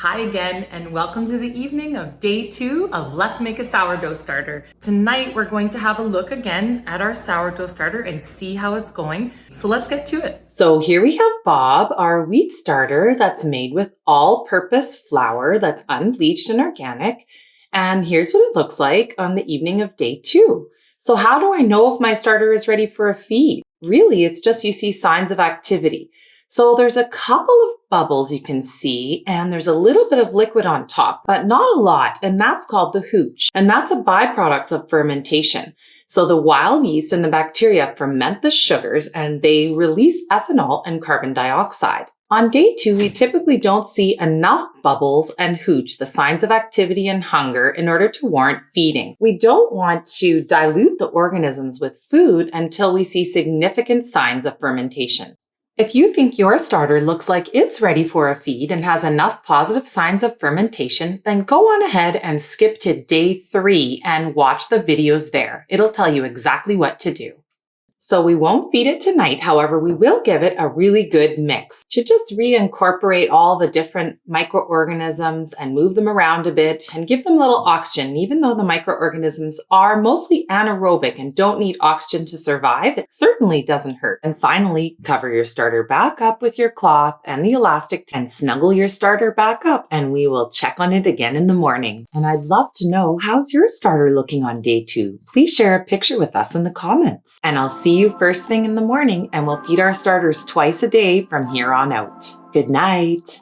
Hi again, and welcome to the evening of day 2 of Let's Make a Sourdough Starter. Tonight, we're going to have a look again at our sourdough starter and see how it's going. So let's get to it. So here we have Bob, our wheat starter that's made with all-purpose flour that's unbleached and organic. And here's what it looks like on the evening of day 2. So how do I know if my starter is ready for a feed? Really, it's just you see signs of activity. So there's a couple of bubbles you can see, and there's a little bit of liquid on top, but not a lot, and that's called the hooch. And that's a byproduct of fermentation. So the wild yeast and the bacteria ferment the sugars, and they release ethanol and carbon dioxide. On day 2, we typically don't see enough bubbles and hooch, the signs of activity and hunger, in order to warrant feeding. We don't want to dilute the organisms with food until we see significant signs of fermentation. If you think your starter looks like it's ready for a feed and has enough positive signs of fermentation, then go on ahead and skip to day 3 and watch the videos there. It'll tell you exactly what to do. So we won't feed it tonight, however, we will give it a really good mix to just reincorporate all the different microorganisms and move them around a bit and give them a little oxygen. Even though the microorganisms are mostly anaerobic and don't need oxygen to survive, it certainly doesn't hurt. And finally, cover your starter back up with your cloth and the elastic and snuggle your starter back up, and we will check on it again in the morning. And I'd love to know, how's your starter looking on day 2? Please share a picture with us in the comments. And I'll see you first thing in the morning, and we'll feed our starters twice a day from here on out. Good night.